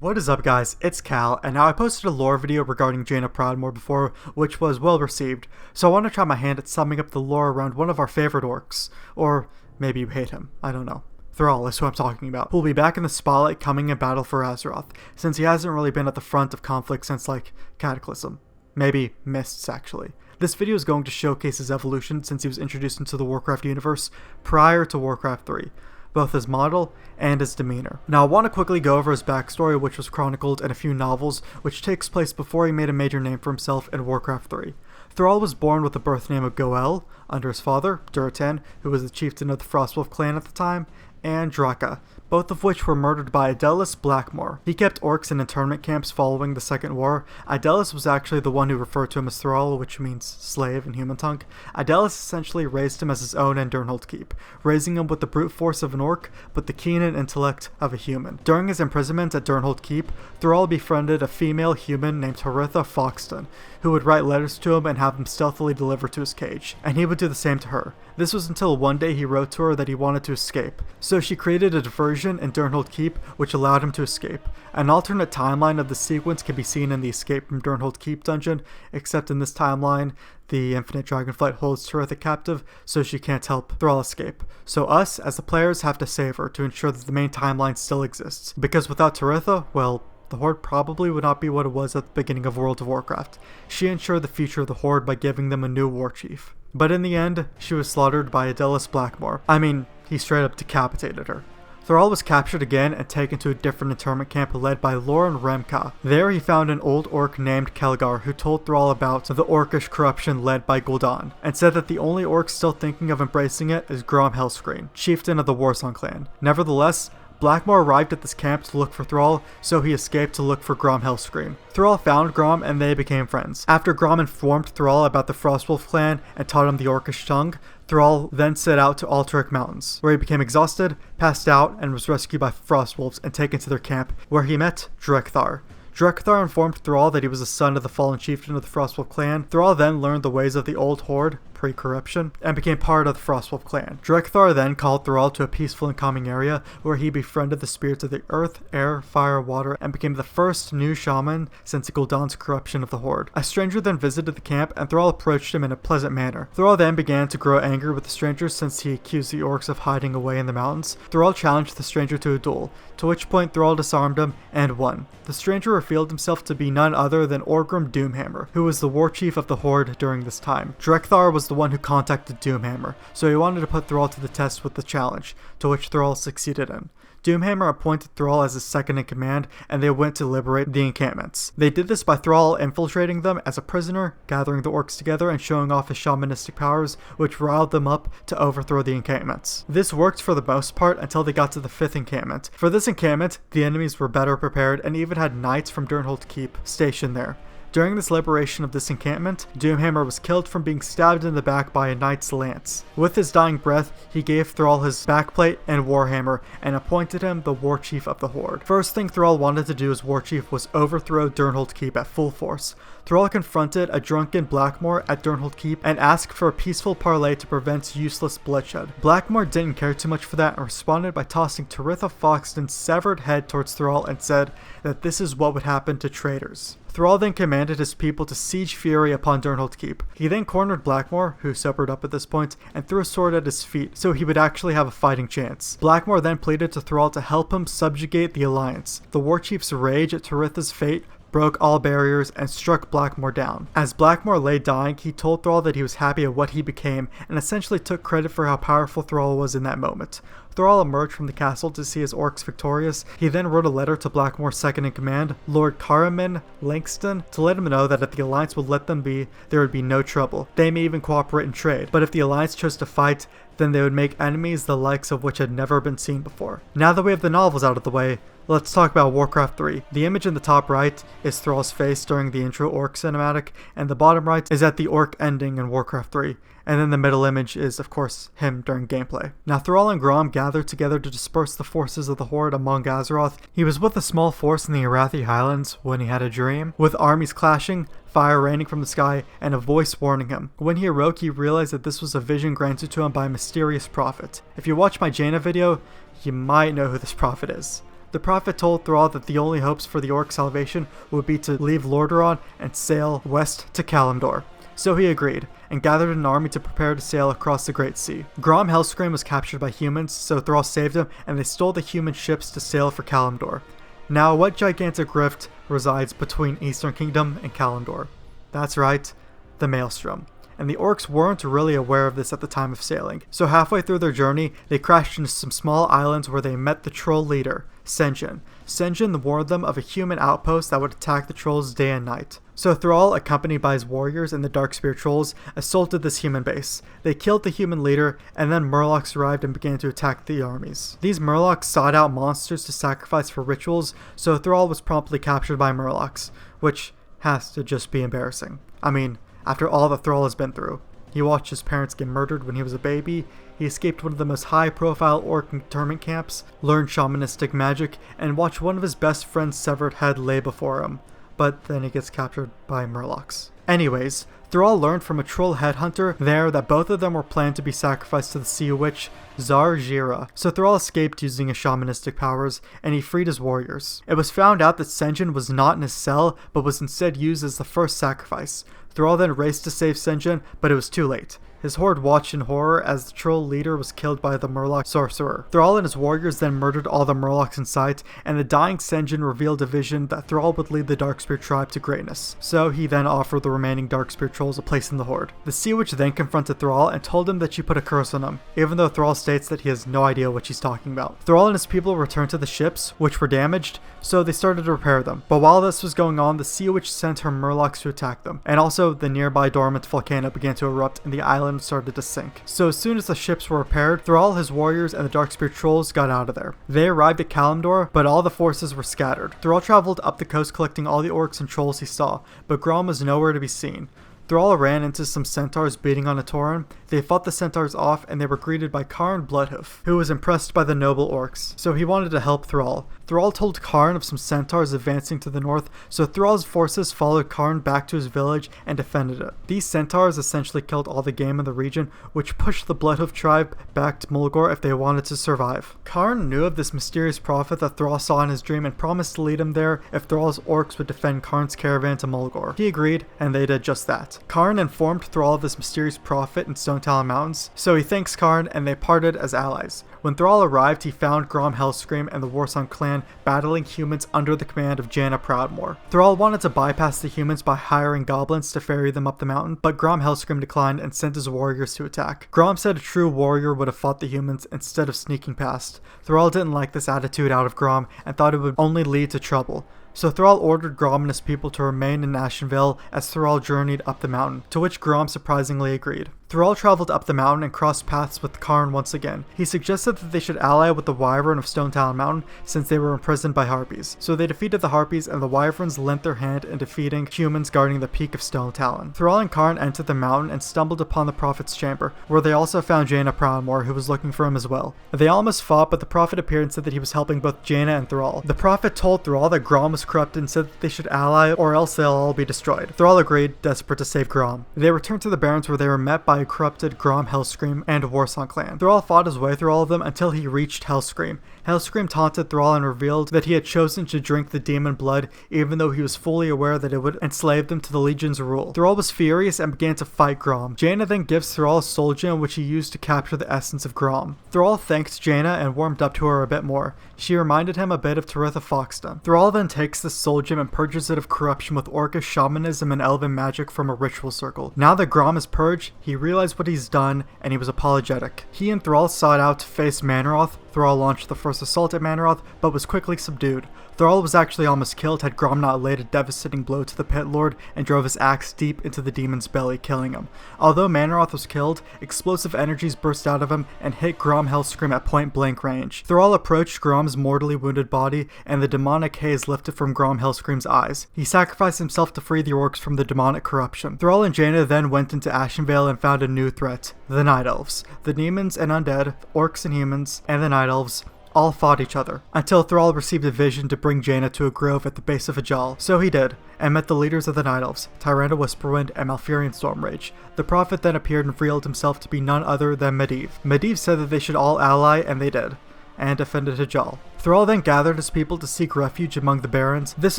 What is up guys, it's Cal, and now I posted a lore video regarding Jaina Proudmoore before, which was well received, so I want to try my hand at summing up the lore around one of our favorite orcs. Or maybe you hate him, I don't know. Thrall is who I'm talking about, who will be back in the spotlight coming in battle for Azeroth, since he hasn't really been at the front of conflict since like Cataclysm. Maybe Mists actually. This video is going to showcase his evolution since he was introduced into the Warcraft universe prior to Warcraft 3. Both his model and his demeanor. Now I want to quickly go over his backstory, which was chronicled in a few novels, which takes place before he made a major name for himself in Warcraft 3. Thrall was born with the birth name of Goel, under his father, Duratan, who was the chieftain of the Frostwolf clan at the time, and Draka, both of which were murdered by Adelis Blackmoor. He kept orcs in internment camps following the Second War. Adelis was actually the one who referred to him as Thrall, which means slave in human tongue. Adelis essentially raised him as his own in Durnhold Keep, raising him with the brute force of an orc, but the keen intellect of a human. During his imprisonment at Durnhold Keep, Thrall befriended a female human named Haritha Foxton, who would write letters to him and have them stealthily delivered to his cage, and he would do the same to her. This was until one day he wrote to her that he wanted to escape, so she created a diversion in Durnhold Keep which allowed him to escape. An alternate timeline of the sequence can be seen in the Escape from Durnhold Keep dungeon, except in this timeline, the Infinite Dragonflight holds Haritha captive, so she can't help Thrall escape. So us, as the players, have to save her to ensure that the main timeline still exists, because without Haritha, well, the Horde probably would not be what it was at the beginning of World of Warcraft. She ensured the future of the Horde by giving them a new war chief. But in the end, she was slaughtered by Adelis Blackmoor. I mean, he straight up decapitated her. Thrall was captured again and taken to a different internment camp led by Lauren Remka. There he found an old orc named Kelgar who told Thrall about the orcish corruption led by Gul'dan, and said that the only orc still thinking of embracing it is Grom Hellscream, chieftain of the Warsong clan. Nevertheless, Blackmoor arrived at this camp to look for Thrall, so he escaped to look for Grom Hellscream. Thrall found Grom and they became friends. After Grom informed Thrall about the Frostwolf clan and taught him the orcish tongue, Thrall then set out to Alterac Mountains, where he became exhausted, passed out, and was rescued by Frostwolves and taken to their camp, where he met Drekthar. Drekthar informed Thrall that he was a son of the fallen chieftain of the Frostwolf clan. Thrall then learned the ways of the old Horde, pre-corruption, and became part of the Frostwolf clan. Drekthar then called Thrall to a peaceful and calming area where he befriended the spirits of the earth, air, fire, water, and became the first new shaman since Gul'dan's corruption of the Horde. A stranger then visited the camp and Thrall approached him in a pleasant manner. Thrall then began to grow angry with the stranger since he accused the orcs of hiding away in the mountains. Thrall challenged the stranger to a duel, to which point Thrall disarmed him and won. The stranger revealed himself to be none other than Orgrim Doomhammer, who was the war chief of the Horde during this time. Drekthar was the one who contacted Doomhammer, so he wanted to put Thrall to the test with the challenge, to which Thrall succeeded in. Doomhammer appointed Thrall as his second in command, and they went to liberate the encampments. They did this by Thrall infiltrating them as a prisoner, gathering the orcs together and showing off his shamanistic powers, which riled them up to overthrow the encampments. This worked for the most part until they got to the 5th encampment. For this encampment, the enemies were better prepared and even had knights from Durnhold Keep stationed there. During this liberation of this encampment, Doomhammer was killed from being stabbed in the back by a knight's lance. With his dying breath, he gave Thrall his backplate and warhammer and appointed him the war chief of the Horde. First thing Thrall wanted to do as war chief was overthrow Durnhold Keep at full force. Thrall confronted a drunken Blackmoor at Durnhold Keep and asked for a peaceful parley to prevent useless bloodshed. Blackmoor didn't care too much for that and responded by tossing Haritha Foxton's severed head towards Thrall and said that this is what would happen to traitors. Thrall then commanded his people to siege fury upon Durnhold Keep. He then cornered Blackmoor, who sobered up at this point, and threw a sword at his feet so he would actually have a fighting chance. Blackmoor then pleaded to Thrall to help him subjugate the Alliance. The war chief's rage at Haritha's fate broke all barriers and struck Blackmoor down. As Blackmoor lay dying, he told Thrall that he was happy at what he became and essentially took credit for how powerful Thrall was in that moment. Thrall emerged from the castle to see his orcs victorious. He then wrote a letter to Blackmoor's second in command, Lord Caramin Langston, to let him know that if the Alliance would let them be, there would be no trouble. They may even cooperate in trade, but if the Alliance chose to fight, then they would make enemies the likes of which had never been seen before. Now that we have the novels out of the way, let's talk about Warcraft 3. The image in the top right is Thrall's face during the intro orc cinematic, and the bottom right is at the orc ending in Warcraft 3. And then the middle image is, of course, him during gameplay. Now, Thrall and Grom gathered together to disperse the forces of the Horde among Azeroth. He was with a small force in the Arathi Highlands when he had a dream, with armies clashing, fire raining from the sky, and a voice warning him. When he awoke, he realized that this was a vision granted to him by a mysterious prophet. If you watch my Jaina video, you might know who this prophet is. The prophet told Thrall that the only hopes for the orc salvation would be to leave Lordaeron and sail west to Kalimdor. So he agreed, and gathered an army to prepare to sail across the Great Sea. Grom Hellscream was captured by humans, so Thrall saved him, and they stole the human ships to sail for Kalimdor. Now, what gigantic rift resides between Eastern Kingdom and Kalimdor? That's right, the Maelstrom. And the orcs weren't really aware of this at the time of sailing. So halfway through their journey, they crashed into some small islands where they met the troll leader, Sen'jin. Sen'jin warned them of a human outpost that would attack the trolls day and night. So Thrall, accompanied by his warriors and the Darkspear trolls, assaulted this human base. They killed the human leader, and then Murlocs arrived and began to attack the armies. These Murlocs sought out monsters to sacrifice for rituals, so Thrall was promptly captured by Murlocs, which has to just be embarrassing. I mean, after all that Thrall has been through. He watched his parents get murdered when he was a baby, he escaped one of the most high-profile orc internment camps, learned shamanistic magic, and watched one of his best friend's severed head lay before him. But then he gets captured by Murlocs. Anyways, Thrall learned from a troll headhunter there that both of them were planned to be sacrificed to the sea witch, Zarjira. So Thrall escaped using his shamanistic powers, and he freed his warriors. It was found out that Sen'jin was not in his cell, but was instead used as the first sacrifice. Thrall then raced to save Sen'jin, but it was too late. His horde watched in horror as the troll leader was killed by the Murloc sorcerer. Thrall and his warriors then murdered all the Murlocs in sight, and the dying Sen'jin revealed a vision that Thrall would lead the Darkspear tribe to greatness. So he then offered the remaining Darkspear trolls a place in the horde. The Sea Witch then confronted Thrall and told him that she put a curse on him, even though Thrall states that he has no idea what she's talking about. Thrall and his people returned to the ships, which were damaged, so they started to repair them. But while this was going on, the Sea Witch sent her Murlocs to attack them, and also the nearby dormant volcano began to erupt and the island started to sink. So as soon as the ships were repaired, Thrall, his warriors, and the Darkspear trolls got out of there. They arrived at Kalimdor, but all the forces were scattered. Thrall traveled up the coast collecting all the orcs and trolls he saw, but Grom was nowhere to be seen. Thrall ran into some centaurs beating on a tauren. They fought the centaurs off, and they were greeted by Karn Bloodhoof, who was impressed by the noble orcs, so he wanted to help Thrall. Thrall told Karn of some centaurs advancing to the north, so Thrall's forces followed Karn back to his village and defended it. These centaurs essentially killed all the game in the region, which pushed the Bloodhoof tribe back to Mulgore if they wanted to survive. Karn knew of this mysterious prophet that Thrall saw in his dream and promised to lead him there if Thrall's orcs would defend Karn's caravan to Mulgore. He agreed, and they did just that. Karn informed Thrall of this mysterious prophet in Stone Talon Mountains, so he thanks Karn and they parted as allies. When Thrall arrived, he found Grom Hellscream and the Warsong clan battling humans under the command of Jaina Proudmoore. Thrall wanted to bypass the humans by hiring goblins to ferry them up the mountain, but Grom Hellscream declined and sent his warriors to attack. Grom said a true warrior would have fought the humans instead of sneaking past. Thrall didn't like this attitude out of Grom and thought it would only lead to trouble. So Thrall ordered Grom and his people to remain in Ashenvale as Thrall journeyed up the mountain, to which Grom surprisingly agreed. Thrall traveled up the mountain and crossed paths with Karn once again. He suggested that they should ally with the Wyvern of Stone Talon Mountain since they were imprisoned by Harpies. So they defeated the Harpies and the Wyverns lent their hand in defeating humans guarding the peak of Stone Talon. Thrall and Karn entered the mountain and stumbled upon the Prophet's chamber, where they also found Jaina Proudmoore, who was looking for him as well. They almost fought, but the Prophet appeared and said that he was helping both Jaina and Thrall. The Prophet told Thrall that Grom was corrupted and said that they should ally or else they'll all be destroyed. Thrall agreed, desperate to save Grom. They returned to the Barrens where they were met by a corrupted Grom Hellscream and Warsong clan. Thrall fought his way through all of them until he reached Hellscream. Hellscream taunted Thrall and revealed that he had chosen to drink the demon blood even though he was fully aware that it would enslave them to the Legion's rule. Thrall was furious and began to fight Grom. Jaina then gives Thrall a soul gem which he used to capture the essence of Grom. Thrall thanked Jaina and warmed up to her a bit more. She reminded him a bit of Taritha Foxton. Thrall then takes the soul gem and purges it of corruption with Orcish shamanism and elven magic from a ritual circle. Now that Grom is purged, he realized what he's done and he was apologetic. He and Thrall sought out to face Manoroth. Thrall launched the first assault at Manoroth, but was quickly subdued. Thrall was actually almost killed had Grom not laid a devastating blow to the Pit Lord and drove his axe deep into the demon's belly, killing him. Although Manoroth was killed, explosive energies burst out of him and hit Grom Hellscream at point-blank range. Thrall approached Grom's mortally wounded body, and the demonic haze lifted from Grom Hellscream's eyes. He sacrificed himself to free the orcs from the demonic corruption. Thrall and Jaina then went into Ashenvale and found a new threat, the Night Elves. The demons and undead, orcs and humans, and the Night Elves all fought each other, until Thrall received a vision to bring Jaina to a grove at the base of Ajal. So he did, and met the leaders of the Night Elves, Tyrande Whisperwind and Malfurion Stormrage. The Prophet then appeared and revealed himself to be none other than Medivh. Medivh said that they should all ally, and they did. and defended Hajal. Thrall then gathered his people to seek refuge among the barons. This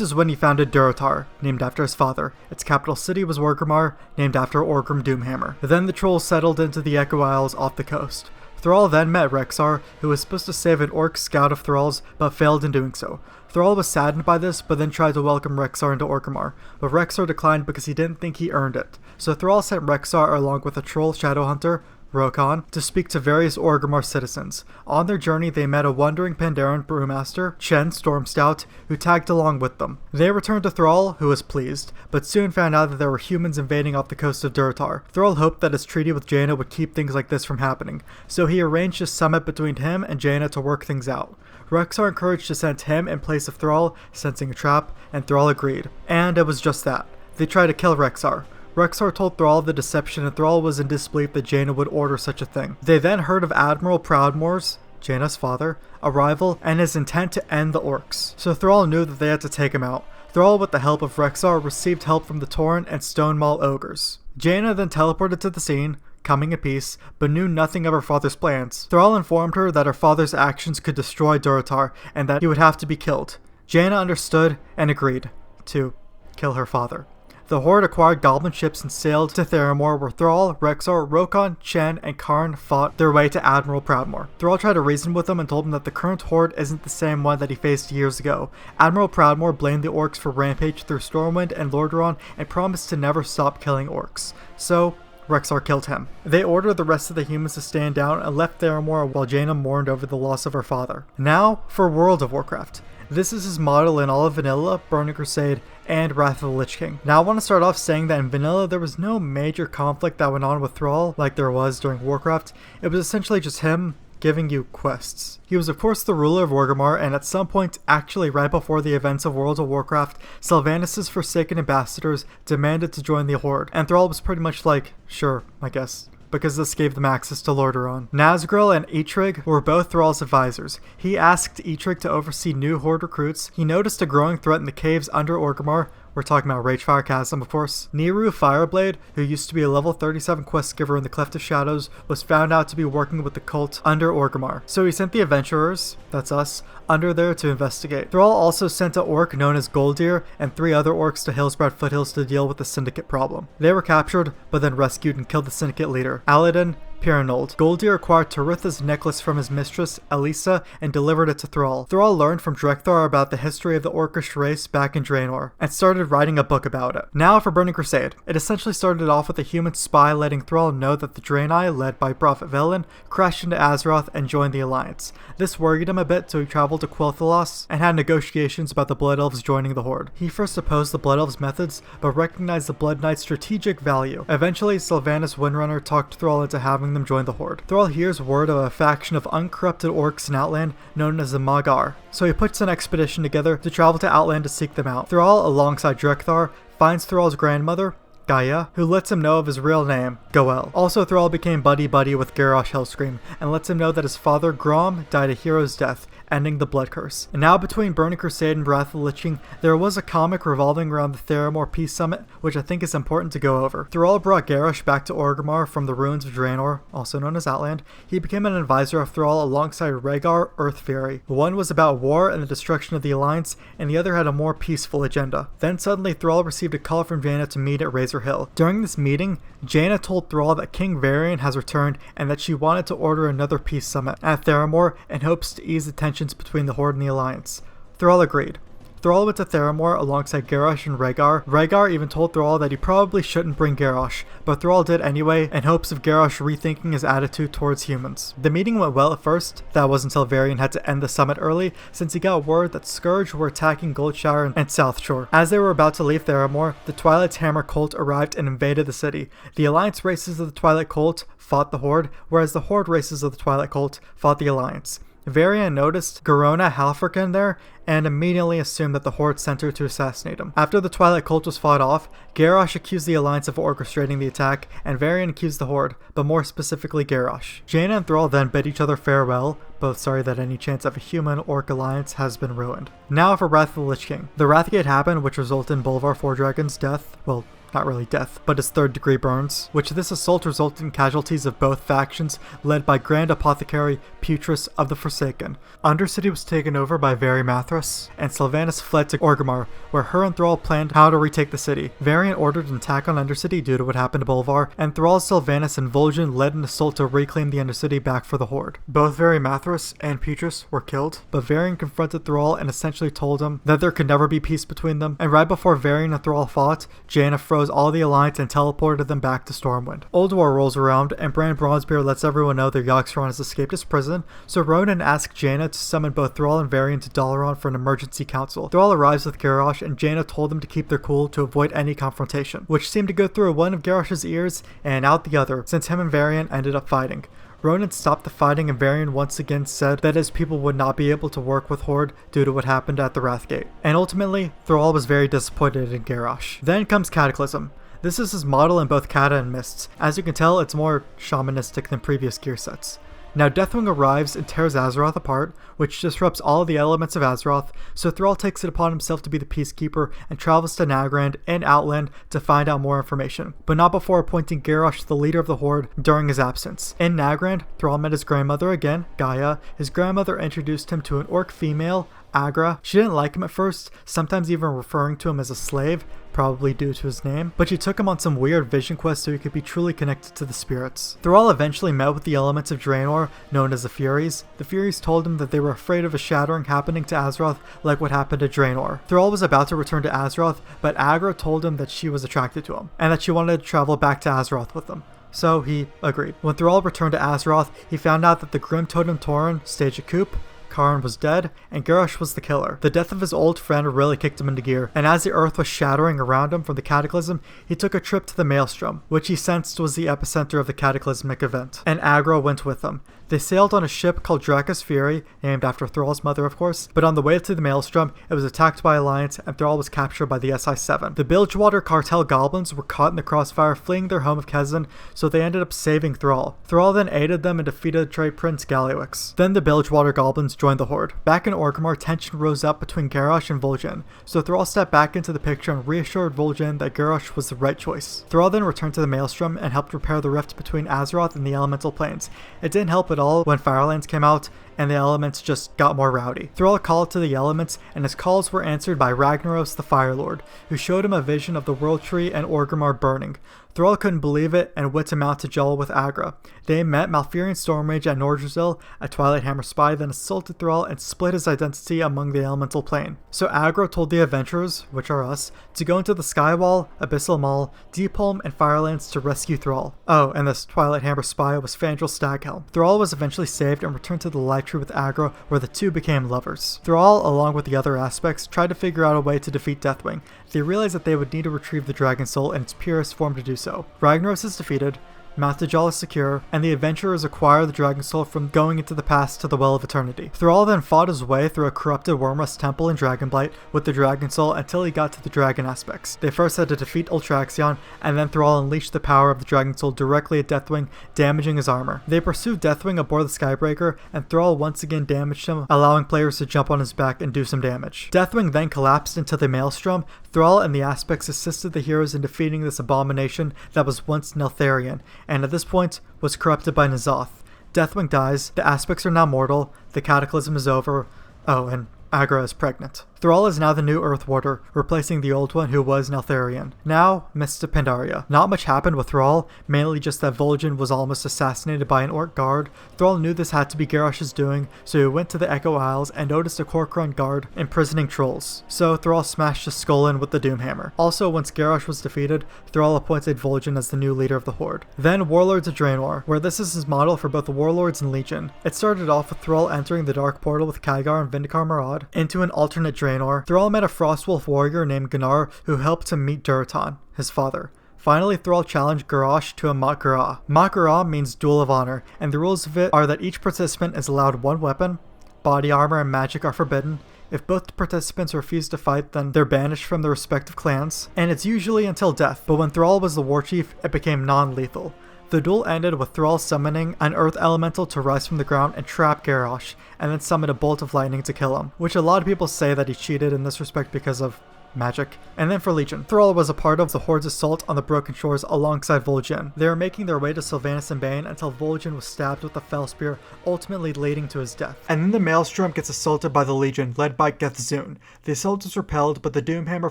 is when he founded Durotar, named after his father. Its capital city was Orgrimmar, named after Orgrim Doomhammer. Then the trolls settled into the Echo Isles off the coast. Thrall then met Rexxar, who was supposed to save an orc scout of Thrall's, but failed in doing so. Thrall was saddened by this, but then tried to welcome Rexxar into Orgrimmar, but Rexxar declined because he didn't think he earned it. So Thrall sent Rexxar along with a troll shadowhunter, Rokan, to speak to various Orgrimmar citizens. On their journey, they met a wandering Pandaren brewmaster, Chen Stormstout, who tagged along with them. They returned to Thrall, who was pleased, but soon found out that there were humans invading off the coast of Durotar. Thrall hoped that his treaty with Jaina would keep things like this from happening, so he arranged a summit between him and Jaina to work things out. Rexxar encouraged to send him in place of Thrall, sensing a trap, and Thrall agreed. And it was just that. They tried to kill Rexxar. Rexxar told Thrall of the deception, and Thrall was in disbelief that Jaina would order such a thing. They then heard of Admiral Proudmoore's, Jaina's father, arrival, and his intent to end the orcs. So Thrall knew that they had to take him out. Thrall, with the help of Rexxar, received help from the Tauren and Stonemaul ogres. Jaina then teleported to the scene, coming in peace, but knew nothing of her father's plans. Thrall informed her that her father's actions could destroy Durotar, and that he would have to be killed. Jaina understood and agreed to kill her father. The Horde acquired goblin ships and sailed to Theramore, where Thrall, Rexxar, Rokan, Chen, and Karn fought their way to Admiral Proudmoore. Thrall tried to reason with them and told him that the current Horde isn't the same one that he faced years ago. Admiral Proudmoore blamed the orcs for rampage through Stormwind and Lordaeron and promised to never stop killing orcs. So Rexxar killed him. They ordered the rest of the humans to stand down and left Theramore while Jaina mourned over the loss of her father. Now for World of Warcraft. This is his model in all of Vanilla, Burning Crusade, and Wrath of the Lich King. Now I want to start off saying that in Vanilla there was no major conflict that went on with Thrall like there was during Warcraft. It was essentially just him giving you quests. He was of course the ruler of Orgrimmar, and at some point, actually right before the events of World of Warcraft, Sylvanas' Forsaken ambassadors demanded to join the Horde, and Thrall was pretty much like, sure, I guess, because this gave them access to Lordaeron. Nazgril and Eitrig were both Thrall's advisors. He asked Eitrig to oversee new Horde recruits. He noticed a growing threat in the caves under Orgrimmar. We're talking about Ragefire Chasm, of course. Niru Fireblade, who used to be a level 37 quest giver in the Cleft of Shadows, was found out to be working with the cult under Orgrimmar. So he sent the adventurers, that's us, under there to investigate. Thrall also sent an orc known as Goldir and 3 other orcs to Hillsbrad Foothills to deal with the Syndicate problem. They were captured, but then rescued and killed the Syndicate leader, Aladin Piranold. Goldir acquired Taritha's necklace from his mistress, Elisa, and delivered it to Thrall. Thrall learned from Drekthar about the history of the Orcish race back in Draenor, and started writing a book about it. Now for Burning Crusade. It essentially started off with a human spy letting Thrall know that the Draenei, led by Prophet Velen, crashed into Azeroth and joined the Alliance. This worried him a bit, so he traveled to Quel'Thalas and had negotiations about the Blood Elves joining the Horde. He first opposed the Blood Elves' methods, but recognized the Blood Knight's strategic value. Eventually, Sylvanas Windrunner talked Thrall into having them join the Horde. Thrall hears word of a faction of uncorrupted orcs in Outland known as the Magar, so he puts an expedition together to travel to Outland to seek them out. Thrall, alongside Drekthar, finds Thrall's grandmother, Gaia, who lets him know of his real name, Goel. Also, Thrall became buddy-buddy with Garrosh Hellscream, and lets him know that his father, Grom, died a hero's death, ending the Blood Curse. And now between Burning Crusade and Wrath of the Lich King, there was a comic revolving around the Theramore Peace Summit, which I think is important to go over. Thrall brought Garrosh back to Orgrimmar from the ruins of Draenor, also known as Outland. He became an advisor of Thrall alongside Rhaegar, Earth Fury. One was about war and the destruction of the Alliance, and the other had a more peaceful agenda. Then suddenly Thrall received a call from Jaina to meet at Razor Hill. During this meeting, Jaina told Thrall that King Varian has returned and that she wanted to order another peace summit at Theramore in hopes to ease the tensions between the Horde and the Alliance. Thrall agreed. Thrall went to Theramore alongside Garrosh and Rhaegar. Rhaegar even told Thrall that he probably shouldn't bring Garrosh, but Thrall did anyway in hopes of Garrosh rethinking his attitude towards humans. The meeting went well at first. That was until Varian had to end the summit early since he got word that Scourge were attacking Goldshower and South Shore. As they were about to leave Theramore, the Twilight's Hammer cult arrived and invaded the city. The Alliance races of the Twilight cult fought the Horde, whereas the Horde races of the Twilight cult fought the Alliance. Varian noticed Garona Halfrican there and immediately assumed that the Horde sent her to assassinate him. After the Twilight cult was fought off, Garrosh accused the Alliance of orchestrating the attack, and Varian accused the Horde, but more specifically Garrosh. Jaina and Thrall then bid each other farewell, both sorry that any chance of a human-orc alliance has been ruined. Now for Wrath of the Lich King. The Wrathgate happened, which resulted in Bolvar Fourdragon's death. Well, not really death, but his third-degree burns, which this assault resulted in casualties of both factions, led by Grand Apothecary Putris of the Forsaken. Undercity was taken over by Veri Mathras, and Sylvanas fled to Orgrimmar, where her and Thrall planned how to retake the city. Varian ordered an attack on Undercity due to what happened to Bolvar, and Thrall, Sylvanas, and Vol'jin led an assault to reclaim the Undercity back for the Horde. Both Veri Mathras and Putris were killed, but Varian confronted Thrall and essentially told him that there could never be peace between them, and right before Varian and Thrall fought, Jaina froze all the Alliance and teleported them back to Stormwind. Ulduar rolls around, and Bran Bronzebeard lets everyone know that Yogg-Saron has escaped his prison, so Ronan asks Jaina to summon both Thrall and Varian to Dalaran for an emergency council. Thrall arrives with Garrosh, and Jaina told them to keep their cool to avoid any confrontation, which seemed to go through one of Garrosh's ears and out the other, since him and Varian ended up fighting. Ronan stopped the fighting, and Varian once again said that his people would not be able to work with Horde due to what happened at the Wrathgate. And ultimately, Thrall was very disappointed in Garrosh. Then comes Cataclysm. This is his model in both Cata and Mists. As you can tell, it's more shamanistic than previous gear sets. Now Deathwing arrives and tears Azeroth apart, which disrupts all of the elements of Azeroth, so Thrall takes it upon himself to be the Peacekeeper and travels to Nagrand and Outland to find out more information, but not before appointing Garrosh the leader of the Horde during his absence. In Nagrand, Thrall met his grandmother again, Gaia. His grandmother introduced him to an orc female, Agra. She didn't like him at first, sometimes even referring to him as a slave, probably due to his name, but she took him on some weird vision quest so he could be truly connected to the spirits. Thrall eventually met with the elements of Draenor, known as the Furies. The Furies told him that they were afraid of a shattering happening to Azeroth like what happened to Draenor. Thrall was about to return to Azeroth, but Agra told him that she was attracted to him, and that she wanted to travel back to Azeroth with him. So he agreed. When Thrall returned to Azeroth, he found out that the Grim Totem Tauren staged a coup, Karn was dead, and Garrosh was the killer. The death of his old friend really kicked him into gear, and as the earth was shattering around him from the Cataclysm, he took a trip to the Maelstrom, which he sensed was the epicenter of the cataclysmic event, and Agra went with him. They sailed on a ship called Draca's Fury, named after Thrall's mother of course, but on the way to the Maelstrom, it was attacked by Alliance and Thrall was captured by the SI-7. The Bilgewater cartel goblins were caught in the crossfire fleeing their home of Kezan, so they ended up saving Thrall. Thrall then aided them and defeated Trade Prince Galliwix. Then the Bilgewater goblins joined the Horde. Back in Orgrimmar, tension rose up between Garrosh and Vol'jin, so Thrall stepped back into the picture and reassured Vol'jin that Garrosh was the right choice. Thrall then returned to the Maelstrom and helped repair the rift between Azeroth and the Elemental Planes. It didn't help at all when Firelands came out and the elements just got more rowdy. Thrall called to the elements, and his calls were answered by Ragnaros the Fire Lord, who showed him a vision of the World Tree and Orgrimmar burning. Thrall couldn't believe it and went him out to Jell with Agra. They met Malfurion Stormrage at Nordrassil, a Twilight Hammer spy, then assaulted Thrall and split his identity among the Elemental Plane. So Agra told the adventurers, which are us, to go into the Skywall, Abyssal Maul, Deepholm, and Firelands to rescue Thrall. Oh, and this Twilight Hammer spy was Fandral Staghelm. Thrall was eventually saved and returned to the Light Tree with Agra, where the two became lovers. Thrall, along with the other aspects, tried to figure out a way to defeat Deathwing. They realized that they would need to retrieve the Dragon Soul in its purest form to do so. Ragnaros is defeated, Mount Dajjal is secure, and the adventurers acquire the Dragon Soul from going into the past to the Well of Eternity. Thrall then fought his way through a corrupted Wormrust temple in Dragonblight with the Dragon Soul until he got to the dragon aspects. They first had to defeat Ultraxion, and then Thrall unleashed the power of the Dragon Soul directly at Deathwing, damaging his armor. They pursued Deathwing aboard the Skybreaker, and Thrall once again damaged him, allowing players to jump on his back and do some damage. Deathwing then collapsed into the Maelstrom. Thrall and the Aspects assisted the heroes in defeating this abomination that was once Neltharion, and at this point was corrupted by N'Zoth. Deathwing dies, the Aspects are now mortal, the Cataclysm is over. Oh, and Agra is pregnant. Thrall is now the new Earth Warder, replacing the old one who was Neltharion. Now, Mists of Pandaria. Not much happened with Thrall, mainly just that Vol'jin was almost assassinated by an orc guard. Thrall knew this had to be Garrosh's doing, so he went to the Echo Isles and noticed a Corcoran guard imprisoning trolls. So Thrall smashed his skull in with the Doomhammer. Also, once Garrosh was defeated, Thrall appointed Vol'jin as the new leader of the Horde. Then Warlords of Draenor, where this is his model for both the Warlords and Legion. It started off with Thrall entering the Dark Portal with Khadgar and Vindikar Marad into an alternate Draenor. Thrall met a Frostwolf warrior named Gunnar who helped him meet Durotan, his father. Finally, Thrall challenged Garrosh to a Mat-Garah. Mat-Garah means Duel of Honor, and the rules of it are that each participant is allowed one weapon, body armor and magic are forbidden. If both participants refuse to fight, then they're banished from their respective clans, and it's usually until death, but when Thrall was the war chief, it became non-lethal. The duel ended with Thrall summoning an earth elemental to rise from the ground and trap Garrosh, and then summon a bolt of lightning to kill him, which a lot of people say that he cheated in this respect because of magic. And then for Legion, Thrall was a part of the Horde's assault on the Broken Shores alongside Vol'jin. They were making their way to Sylvanas and Bane until Vol'jin was stabbed with a fell spear, ultimately leading to his death. And then the Maelstrom gets assaulted by the Legion, led by Gethzun. The assault is repelled, but the Doomhammer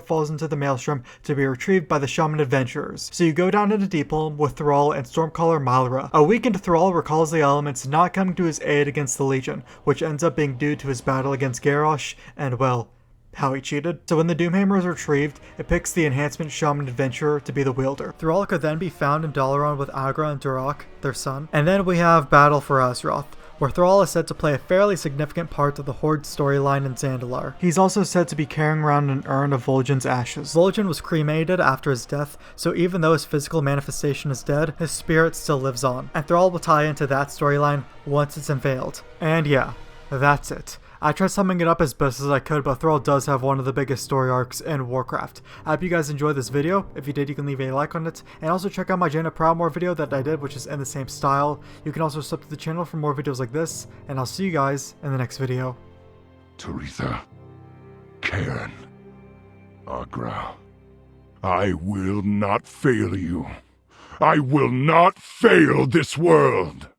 falls into the Maelstrom to be retrieved by the Shaman adventurers. So you go down into Deepholm with Thrall and Stormcaller Malra. A weakened Thrall recalls the elements not coming to his aid against the Legion, which ends up being due to his battle against Garrosh, and well, how he cheated. So when the Doomhammer is retrieved, it picks the enhancement Shaman Adventurer to be the wielder. Thrall could then be found in Dalaran with Agra and Durak, their son. And then we have Battle for Azeroth, where Thrall is said to play a fairly significant part of the Horde storyline in Zandalar. He's also said to be carrying around an urn of Vol'jin's ashes. Vol'jin was cremated after his death, so even though his physical manifestation is dead, his spirit still lives on. And Thrall will tie into that storyline once it's unveiled. And yeah, that's it. I tried summing it up as best as I could, but Thrall does have one of the biggest story arcs in Warcraft. I hope you guys enjoyed this video. If you did, you can leave a like on it. And also check out my Jaina Proudmoore video that I did, which is in the same style. You can also sub to the channel for more videos like this, and I'll see you guys in the next video. Taretha, Cairn, Agra, I will not fail you. I will not fail this world.